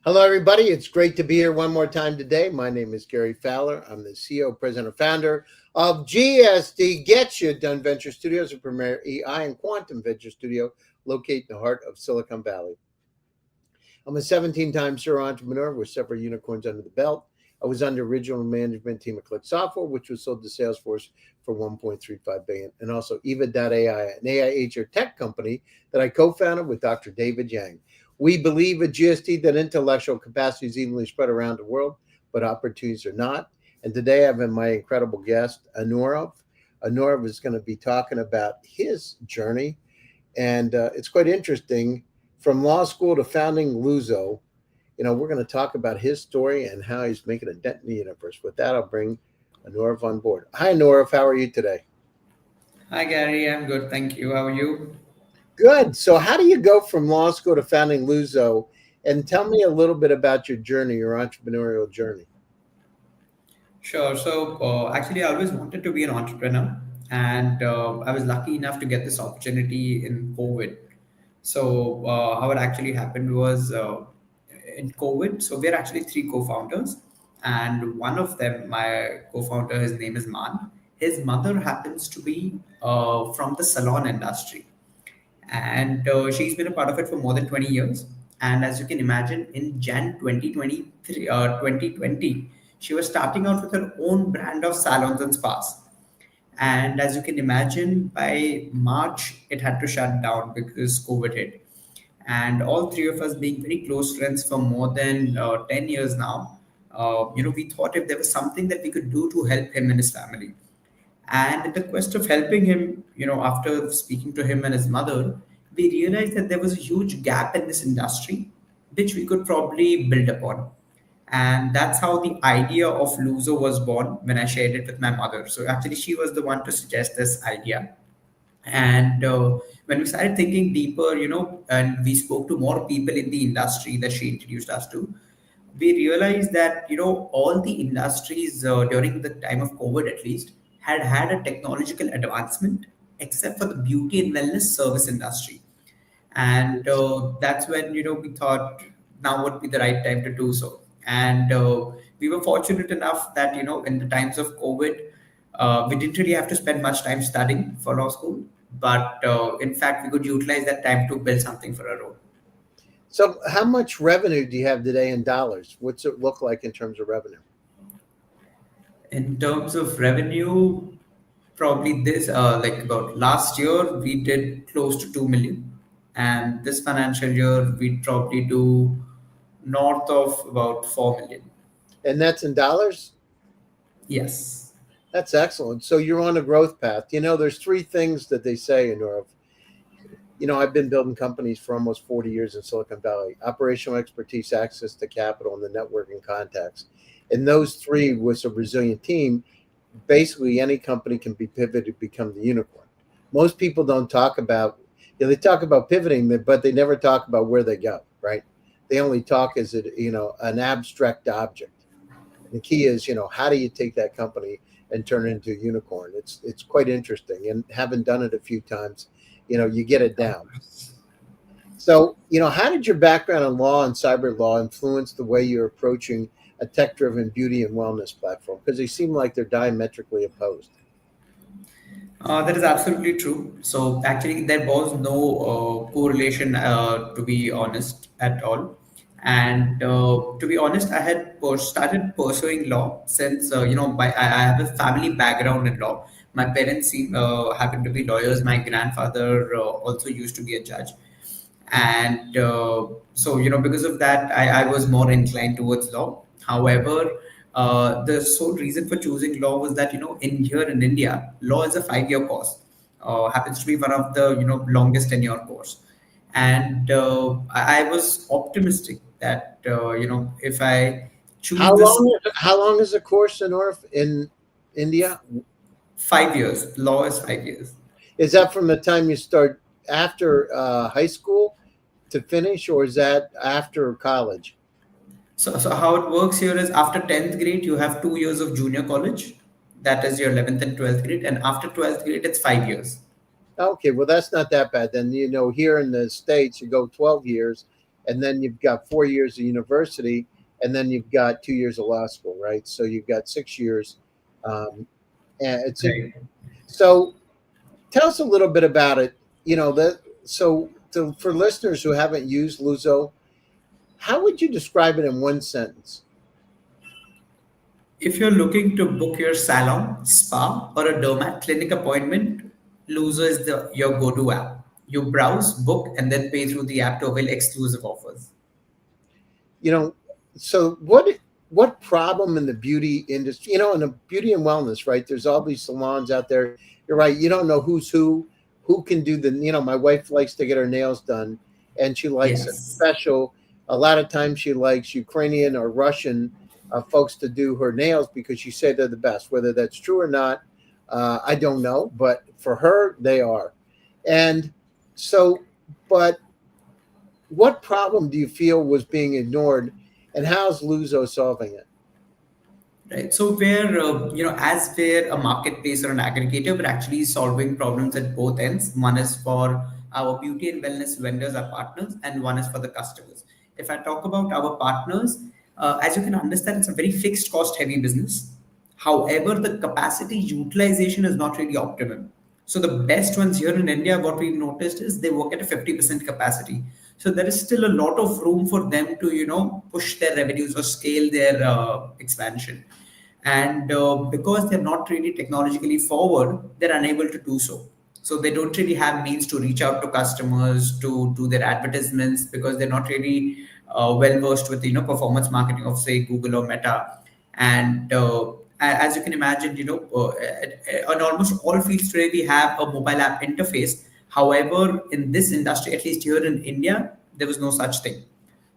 Hello, everybody. It's great to be here one more time today. My name is Gary Fowler. I'm the CEO, president, founder of GSD Get You Done Venture Studios, a premier EI and quantum venture studio located in the heart of Silicon Valley. I'm a 17-time serial entrepreneur with several unicorns under the belt. I was on the original management team at Click Software, which was sold to Salesforce for $1.35 billion, and also Eva.ai, an AI HR tech company that I co-founded with Dr. David Yang. We believe at GST that intellectual capacity is evenly spread around the world, but opportunities are not. And today I have my incredible guest, Anurav. Anurav is going to be talking about his journey, and it's quite interesting. From law school to founding LUZO, we're going to talk about his story and how he's making a dent in the universe. With that, I'll bring Anurav on board. Hi, Anurav. How are you today? Hi Gary, I'm good, thank you. How are you? Good. So, how do you go from law school to founding LUZO? And tell me a little bit about your journey, your entrepreneurial journey. Sure. Actually, I always wanted to be an entrepreneur, and I was lucky enough to get this opportunity in COVID. How it actually happened was in COVID. So, we're actually three co-founders, and one of them, my co-founder, his name is Man. His mother happens to be from the salon industry, and she's been a part of it for more than 20 years. And as you can imagine, in Jan 2023 2020, she was starting out with her own brand of salons and spas. And as you can imagine, by March it had to shut down because COVID hit. And all three of us being very close friends for more than 10 years now, we thought if there was something that we could do to help him and his family. And in the quest of helping him, after speaking to him and his mother, we realized that there was a huge gap in this industry, which we could probably build upon. And that's how the idea of Luzo was born when I shared it with my mother. So actually, she was the one to suggest this idea. And when we started thinking deeper, and we spoke to more people in the industry that she introduced us to, we realized that all the industries during the time of COVID at least had a technological advancement except for the beauty and wellness service industry. And that's when we thought now would be the right time to do so. And we were fortunate enough that in the times of COVID, we didn't really have to spend much time studying for law school, but in fact we could utilize that time to build something for our own. So, how much revenue do you have today in dollars? What's it look like in terms of revenue? In terms of revenue, probably this like about last year we did close to 2 million, and this financial year we'd probably do north of about 4 million. And that's in dollars? Yes. That's excellent. So, you're on a growth path. There's three things that they say in Europe. I've been building companies for almost 40 years in Silicon Valley: operational expertise, access to capital, and the networking contacts. And those three, with a resilient team, basically any company can be pivoted to become the unicorn. Most people don't talk about, they talk about pivoting, but they never talk about where they go, right? They only talk as an abstract object. And the key is, how do you take that company and turn it into a unicorn? It's quite interesting. And having done it a few times, you get it down. So, how did your background in law and cyber law influence the way you're approaching a tech driven beauty and wellness platform? Because they seem like they're diametrically opposed. That is absolutely true. So actually, there was no correlation, to be honest, at all. And to be honest, I had started pursuing law since I have a family background in law. My parents happen to be lawyers. My grandfather also used to be a judge, and so because of that, I was more inclined towards law. However, the sole reason for choosing law was that in here in India, law is a 5-year course. Happens to be one of the longest tenure course, and I was optimistic that if I choose How this long? How long is the course in India? 5 years, law is 5 years. Is that from the time you start after high school to finish, or is that after college? So how it works here is after 10th grade, you have 2 years of junior college. That is your 11th and 12th grade. And after 12th grade, it's 5 years. Okay, well, that's not that bad. Then, here in the States, you go 12 years, and then you've got 4 years of university, and then you've got 2 years of law school, right? So you've got 6 years. And it's a, Right. so tell us a little bit about it. You know that for listeners who haven't used Luzo, how would you describe it in one sentence? If you're looking to book your salon, spa, or a dermat clinic appointment, LUZO is the your go-to app. You browse, book, and then pay through the app to avail exclusive offers. You know, so what problem in the beauty industry, in the beauty and wellness, right? There's all these salons out there. You're right. You don't know who's who can do the, my wife likes to get her nails done, and she likes a Yes. special, a lot of times she likes Ukrainian or Russian folks to do her nails because she said they're the best. Whether that's true or not, I don't know, but for her, they are. And so, but what problem do you feel was being ignored, and how's Luzo solving it? Right. So as we're a marketplace or an aggregator, we're actually solving problems at both ends. One is for our beauty and wellness vendors, our partners, and one is for the customers. If I talk about our partners, as you can understand, it's a very fixed cost heavy business. However, the capacity utilization is not really optimum. So the best ones here in India, what we've noticed is they work at a 50% capacity. So there is still a lot of room for them to, push their revenues or scale their expansion. And because they're not really technologically forward, they're unable to do so. So they don't really have means to reach out to customers to do their advertisements because they're not really well versed with performance marketing of say Google or Meta. And as you can imagine, on almost all fields today we have a mobile app interface. However, in this industry, at least here in India, there was no such thing.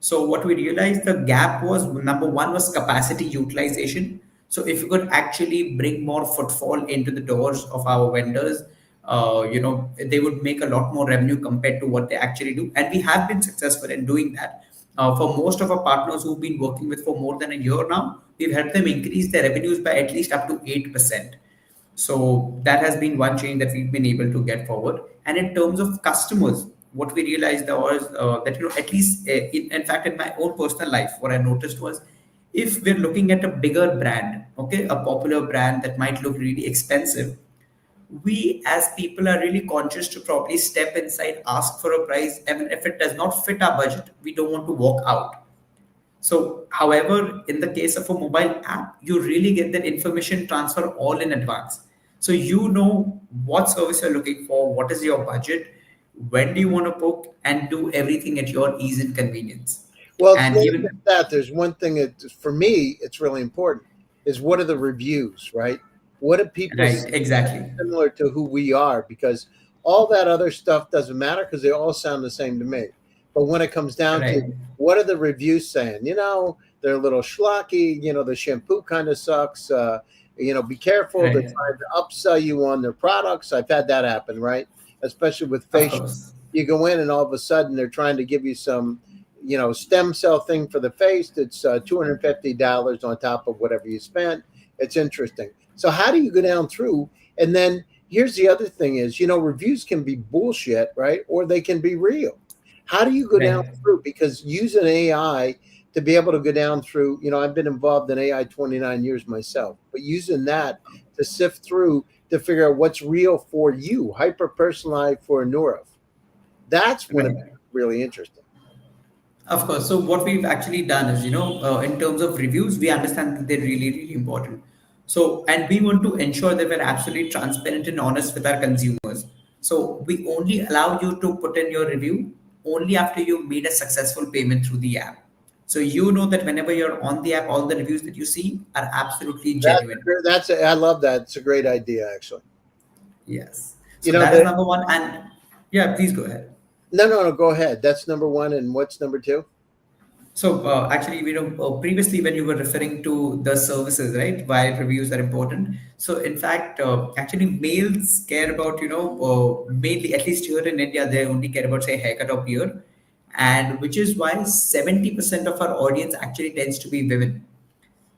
So what we realized the gap was number one was capacity utilization. So if you could actually bring more footfall into the doors of our vendors, they would make a lot more revenue compared to what they actually do. And we have been successful in doing that. For most of our partners who've been working with for more than a year now, we've helped them increase their revenues by at least up to 8%. So that has been one change that we've been able to get forward. And in terms of customers, what we realized was that at least in fact in my own personal life, what I noticed was if we're looking at a bigger brand, okay, a popular brand that might look really expensive, we as people are really conscious to probably step inside, ask for a price, and if it does not fit our budget, we don't want to walk out. So, however, in the case of a mobile app, you really get that information transfer all in advance. So, you know what service you're looking for, what is your budget, when do you want to book, and do everything at your ease and convenience. Well, it's And not even, just that. There's one thing that, for me, it's really important is what are the reviews, right? What do people say right, exactly, similar to who we are? Because all that other stuff doesn't matter because they all sound the same to me. But when it comes down to right, what are the reviews saying, they're a little schlocky. The shampoo kind of sucks. Be careful. They're right, trying to upsell you on their products. I've had that happen, right? Especially with of facial. course, You go in and all of a sudden they're trying to give you some stem cell thing for the face that's $250 on top of whatever you spent. It's interesting. So how do you go down through? And then here's the other thing is, reviews can be bullshit, right? Or they can be real. How do you go down right. through? Because using AI to be able to go down through, I've been involved in AI 29 years myself, but using that to sift through to figure out what's real for you, hyper personalized for Anurav. That's when it Right. becomes really interesting. Of course. So what we've actually done is, in terms of reviews, we understand that they're really, really important. So, and we want to ensure that we're absolutely transparent and honest with our consumers. So we only allow you to put in your review only after you've made a successful payment through the app. So you know that whenever you're on the app, all the reviews that you see are absolutely genuine. I love that. It's a great idea, actually. Yes. You So know that is that. number one. And yeah, please go ahead. No, no, no. Go ahead. That's number one. And what's number two? So actually, previously when you were referring to the services, right, why reviews are important. So in fact, actually, males care about, mainly at least here in India, they only care about say haircut or beard, and which is why 70% of our audience actually tends to be women.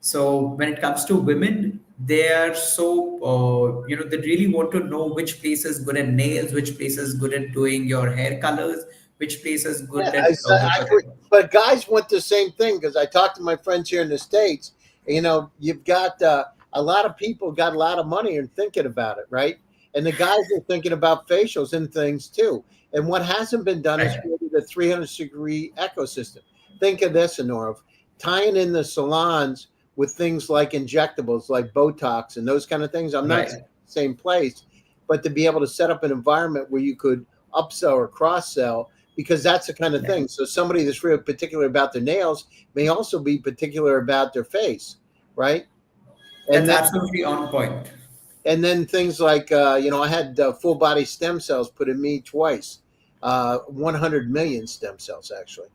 So when it comes to women, they are so they really want to know which place is good at nails, which place is good at doing your hair colors, which place is Yeah, good and good I for agree. them. But guys want the same thing because I talked to my friends here in the States. You know, you've got a lot of people got a lot of money and thinking about it, right? And the guys are thinking about facials and things too. And what hasn't been done is Right, created a 360-degree ecosystem. Think of this, Anurav, tying in the salons with things like injectables, like Botox and those kind of things. I'm not saying right, the same place, but to be able to set up an environment where you could upsell or cross sell because that's the kind of yeah. thing. So somebody that's really particular about their nails may also be particular about their face, right? And That's then absolutely on point. things like I had full body stem cells put in me twice, 100 million stem cells actually,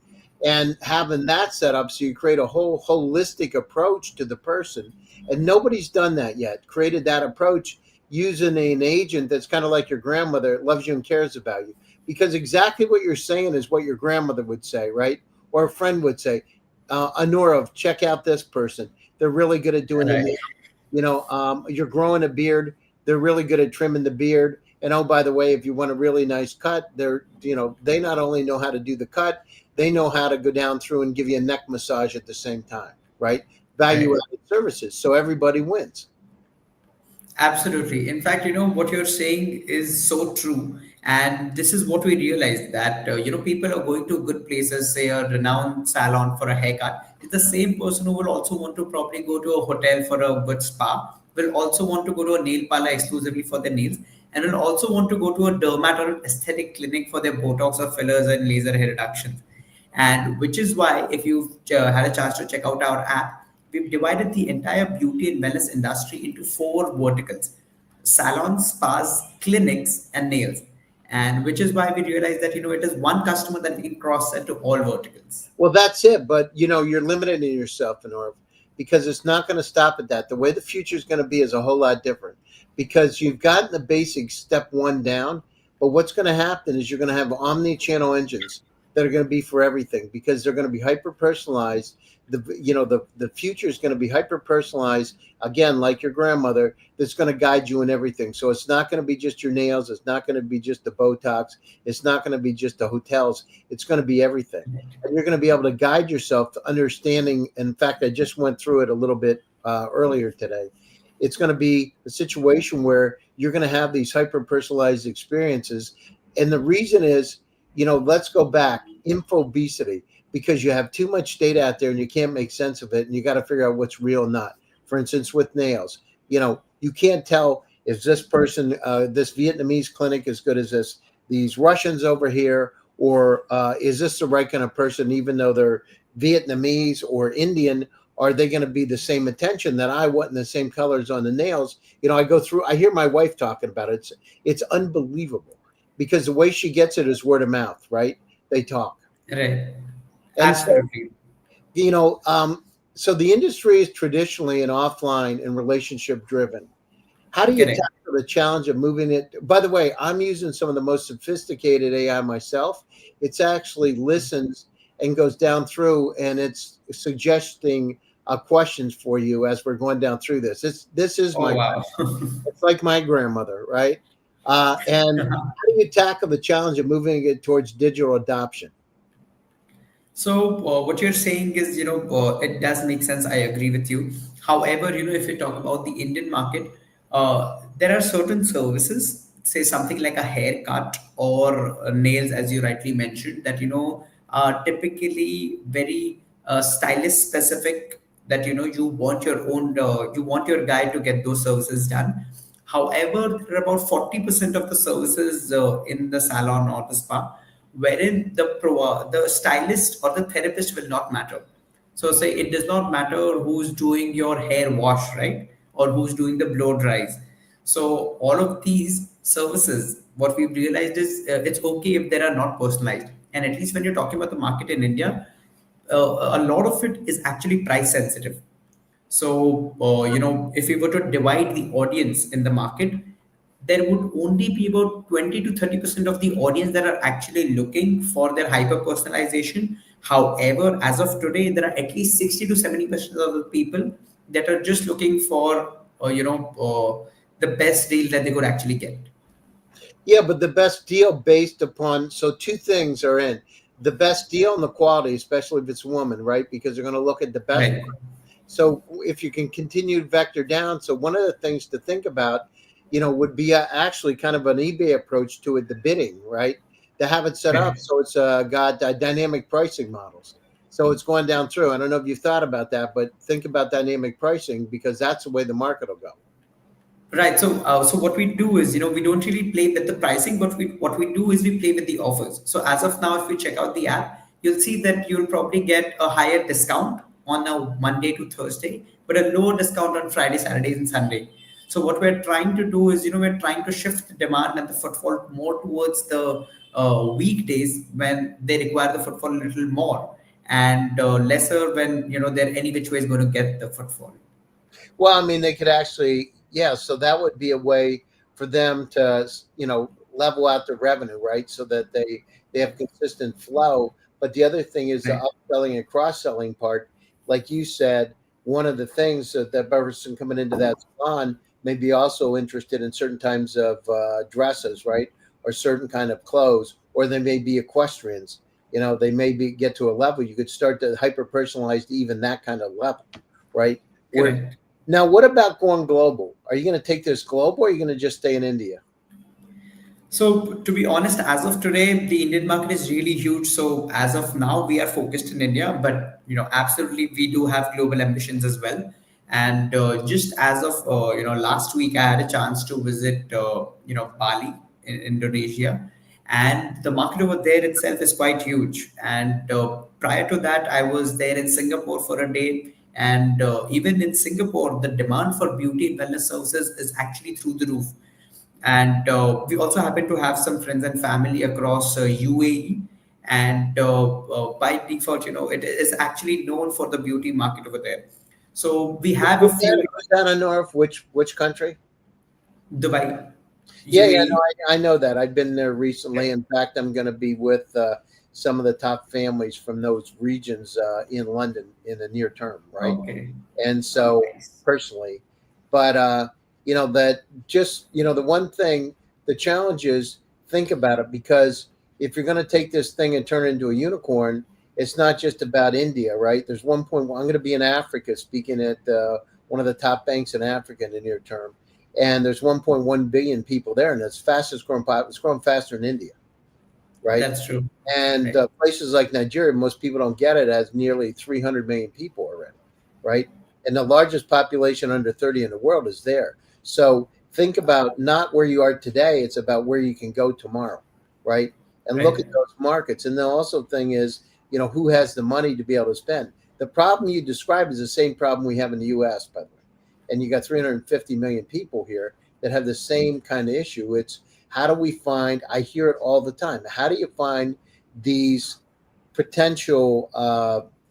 and having that set up so you create a whole holistic approach to the person, and nobody's done that yet. Created that approach using an agent that's kind of like your grandmother, loves you and cares about you, because exactly what you're saying is what your grandmother would say, right? Or a friend would say, Anurav, check out this person. They're really good at doing the Right. you're growing a beard. They're really good at trimming the beard. And oh, by the way, if you want a really nice cut, they not only know how to do the cut, they know how to go down through and give you a neck massage at the same time, right? Value Right. added services. So everybody wins. Absolutely. In fact, what you're saying is so true. And this is what we realize that, people are going to good places, say a renowned salon for a haircut. It's the same person who will also want to probably go to a hotel for a good spa, will also want to go to a nail parlor exclusively for their nails, and will also want to go to a dermat or an aesthetic clinic for their Botox or fillers and laser hair reductions. And which is why, if you've had a chance to check out our app, we've divided the entire beauty and wellness industry into four verticals: salons, spas, clinics, and nails. And which is why we realized that, it is one customer that we can cross sell to all verticals. Well, that's it. But you're limiting yourself, in order because it's not going to stop at that. The way the future is going to be is a whole lot different because you've gotten the basic step one down. But what's going to happen is you're going to have omni-channel engines that are going to be for everything because they're going to be hyper personalized. The future is going to be hyper personalized again, like your grandmother. That's going to guide you in everything. So it's not going to be just your nails. It's not going to be just the Botox. It's not going to be just the hotels. It's going to be everything, and you're going to be able to guide yourself to understanding. In fact, I just went through it a little bit earlier today. It's going to be a situation where you're going to have these hyper personalized experiences. And the reason is, let's go back infobesity, because you have too much data out there and you can't make sense of it. And you got to figure out what's real and not. For instance, with nails, you can't tell if this person, this Vietnamese clinic, as good as these Russians over here, or is this the right kind of person, even though they're Vietnamese or Indian? Are they going to be the same attention that I want, and the same colors on the nails? I go through. I hear my wife talking about it. It's unbelievable because the way she gets it is word of mouth, right? They talk, Right. and so Absolutely. you know. So the industry is traditionally an offline and relationship driven. How do you Correct. tackle the challenge of moving it? By the way, I'm using some of the most sophisticated AI myself. It's actually listens and goes down through, and it's suggesting questions for you as we're going down through this. This is Oh, my wow. it's like my grandmother, right? And how do you tackle the challenge of moving it towards digital adoption? So what you're saying is, it does make sense. I agree with you. However, if you talk about the Indian market, there are certain services, say something like a haircut or nails, as you rightly mentioned, that are typically very stylist specific. That you want your guy to get those services done. However, there are about 40% of the services in the salon or the spa wherein the stylist or the therapist will not matter. So say it does not matter who's doing your hair wash, right? Or who's doing the blow dries. So all of these services, what we've realized is it's okay if they are not personalized. And at least when you're talking about the market in India, a lot of it is actually price sensitive. So, if we were to divide the audience in the market, there would only be about 20 to 30% of the audience that are actually looking for their hyper personalization. However, as of today, there are at least 60 to 70% of the people that are just looking for, the best deal that they could actually get. Yeah, but the best deal based upon, so two things are in the best deal and the quality, especially if it's a woman, right? Because they're going to look at the best. Right. So if you can continue to vector down, so one of the things to think about, would be actually kind of an eBay approach to it, the bidding, right? To have it set up Right. so it's got dynamic pricing models. So it's going down through. I don't know if you've thought about that, but think about dynamic pricing because that's the way the market will go. Right. So what we do is, we don't really play with the pricing, but what we do is we play with the offers. So as of now, if you check out the app, you'll see that you'll probably get a higher discount on a Monday to Thursday, but a lower discount on Friday, Saturdays, and Sunday. So what we're trying to do is, we're trying to shift the demand and the footfall more towards the weekdays when they require the footfall a little more, and lesser when they're any which way is going to get the footfall. Well, I mean, they could actually, yeah. So that would be a way for them to, level out their revenue, right? So that they have consistent flow. But the other thing is the Right. upselling and cross selling part. Like you said, one of the things that person coming into that salon may be also interested in certain types of dresses, right, or certain kind of clothes, or they may be equestrians. They may be get to a level you could start to hyper personalize to even that kind of level, right? Where Correct. now, what about going global? Are you going to take this global or are you going to just stay in India? So to be honest, as of today, the Indian market is really huge. So as of now, we are focused in India, but absolutely, we do have global ambitions as well. And just as of last week, I had a chance to visit Bali in Indonesia, and the market over there itself is quite huge. And prior to that, I was there in Singapore for a day, and even in Singapore, the demand for beauty and wellness services is actually through the roof. And we also happen to have some friends and family across UAE. And by default, it is actually known for the beauty market over there. So we have a Who's few. that? Who's that on North? Which country? Dubai, Yeah, yeah, no, UAE. I know that. I've been there recently. In fact, I'm going to be with some of the top families from those regions in London in the near term, right? Okay. And Oh, so nice. personally, but that just the one thing, the challenge is think about it because if you're going to take this thing and turn it into a unicorn, it's not just about India, right? There's 1.1. I'm going to be in Africa speaking at one of the top banks in Africa in the near term, and there's 1.1 billion people there, and it's fastest growing. It's growing faster in India, right? That's true. And Right. places like Nigeria, most people don't get it, has nearly 300 million people already, right? And the largest population under 30 in the world is there. So think about not where you are today, it's about where you can go tomorrow, right? And look at Right. those markets. And the also thing is, who has the money to be able to spend. The problem you described is the same problem we have in the US, by the way. And you got 350 million people here that have the same kind of issue. It's how do we find, I hear it all the time, how do you find these potential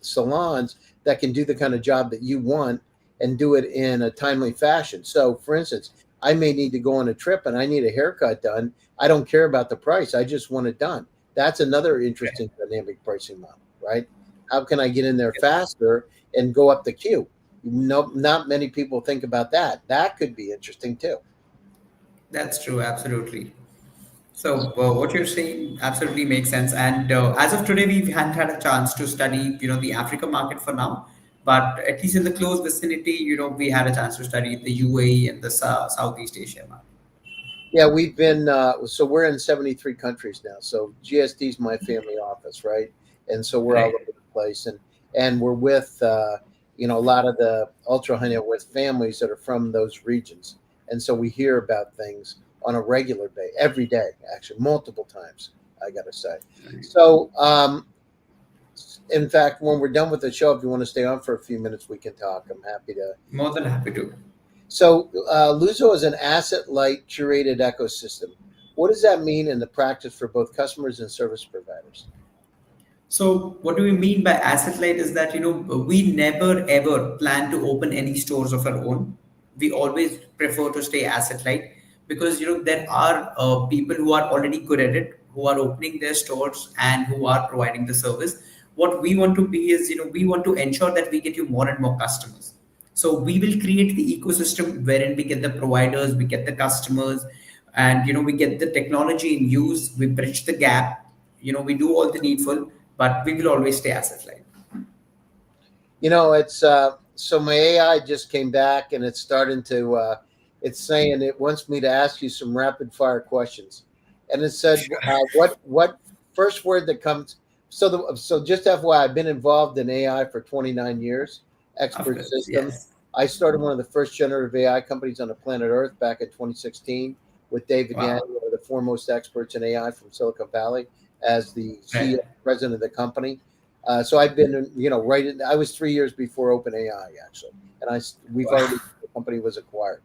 salons that can do the kind of job that you want and do it in a timely fashion. So, for instance, I may need to go on a trip and I need a haircut done. I don't care about the price. I just want it done. That's another interesting dynamic pricing model, right? How can I get in there faster and go up the queue? No, not many people think about that. That could be interesting too. That's true. Absolutely. So what you're saying absolutely makes sense. And as of today, we haven't had a chance to study, the Africa market for now. But at least in the close vicinity, we had a chance to study the UAE and the Southeast Asia market. Yeah, we've been so we're in 73 countries now. So GSD is my family office, right? And so we're all Right. over the place, and we're with a lot of the ultra high net worth families that are from those regions, and so we hear about things on a regular day, every day, actually multiple times. I got to say. Right. So, in fact, when we're done with the show, if you want to stay on for a few minutes, we can talk. I'm happy to. More than happy to. So, LUZO is an asset light curated ecosystem. What does that mean in the practice for both customers and service providers? So, what do we mean by asset light is that, we never ever plan to open any stores of our own. We always prefer to stay asset light because, there are people who are already good at it, who are opening their stores and who are providing the service. What we want to be is, we want to ensure that we get you more and more customers. So, we will create the ecosystem wherein we get the providers, we get the customers, and we get the technology in use, we bridge the gap, we do all the needful, but we will always stay asset light. It's so my AI just came back and it's starting to. It's saying it wants me to ask you some rapid fire questions, and it said, Sure. what first word that comes. So just FYI, I've been involved in AI for 29 years. Of Expert course, systems. yes. I started one of the first generative AI companies on the planet Earth back in 2016 with David Yang, Wow. one of the foremost experts in AI from Silicon Valley, as the CEO, Right. president of the company. So I've been, right. I was 3 years before OpenAI actually, and we've Wow. already the company was acquired.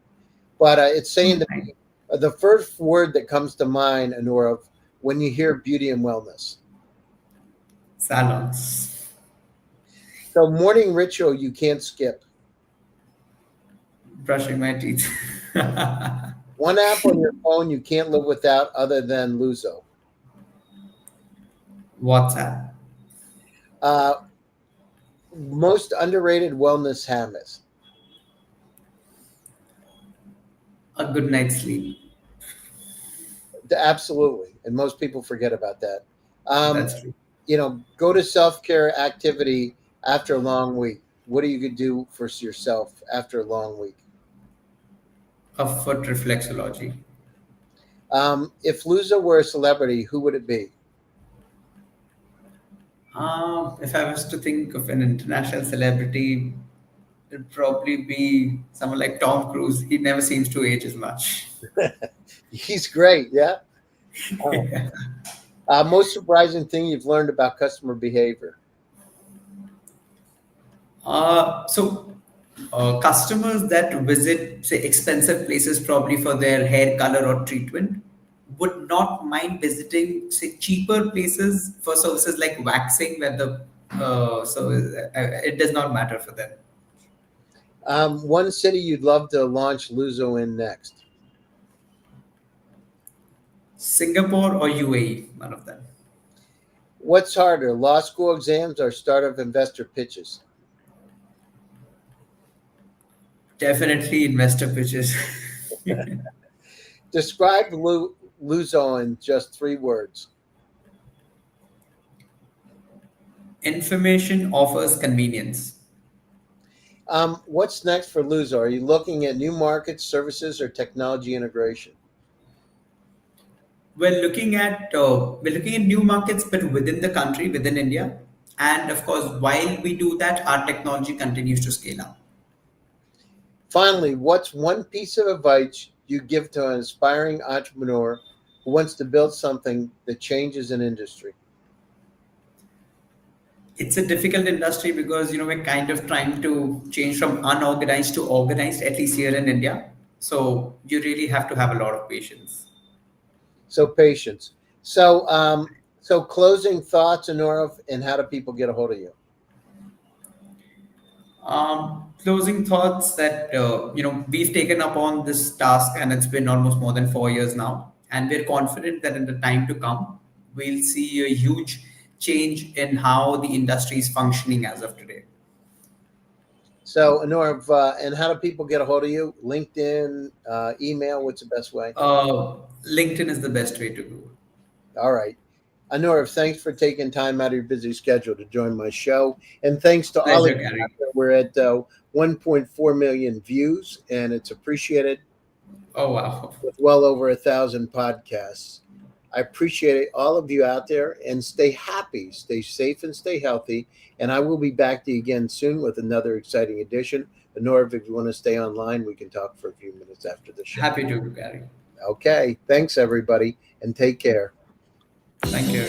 But it's saying to Right. me the first word that comes to mind, Anurav, when you hear beauty and wellness. Salons. So morning ritual you can't skip. Brushing my teeth. One app on your phone you can't live without other than LUZO. WhatsApp. Uh, Most underrated wellness habits. A good night's sleep. Absolutely, and most people forget about that. Um, That's true. Go to self care activity after a long week. What do you do for yourself after a long week? A foot reflexology. If Luza were a celebrity, who would it be? If I was to think of an international celebrity, it'd probably be someone like Tom Cruise. He never seems to age as much. He's great. Yeah. Uh, Most surprising thing you've learned about customer behavior. Customers that visit, say, expensive places probably for their hair color or treatment would not mind visiting, say, cheaper places for services like waxing, where it does not matter for them. One city you'd love to launch Luzo in next. Singapore or UAE, one of them. What's harder, law school exams or startup investor pitches? Definitely investor pitches. Describe Luzo in just 3 words. Information offers convenience. What's next for Luzo? Are you looking at new markets, services, or technology integration? We're looking at new markets, but within the country, within India, and of course, while we do that, our technology continues to scale up. Finally, what's one piece of advice you give to an aspiring entrepreneur who wants to build something that changes an industry? It's a difficult industry because we're kind of trying to change from unorganized to organized, at least here in India. So you really have to have a lot of patience. So patience. So closing thoughts, Honora, and how do people get a hold of you? Closing thoughts that we've taken up on this task, and it's been almost more than 4 years now, and we're confident that in the time to come, we'll see a huge change in how the industry is functioning as of today. So, Honora, and how do people get a hold of you? LinkedIn, email, what's the best way? Uh, LinkedIn is the best way to do. All right. Anurav, thanks for taking time out of your busy schedule to join my show. And thanks to all of Pleasure, you out Gary. there. We're at 1.4 million views, and it's appreciated Oh wow. with well over 1,000 podcasts. I appreciate all of you out there and stay happy, stay safe, and stay healthy. And I will be back to you again soon with another exciting edition. Anurav, if you want to stay online, we can talk for a few minutes after the show. Happy to, Gary. Okay. Thanks, everybody, and take care. Thank you.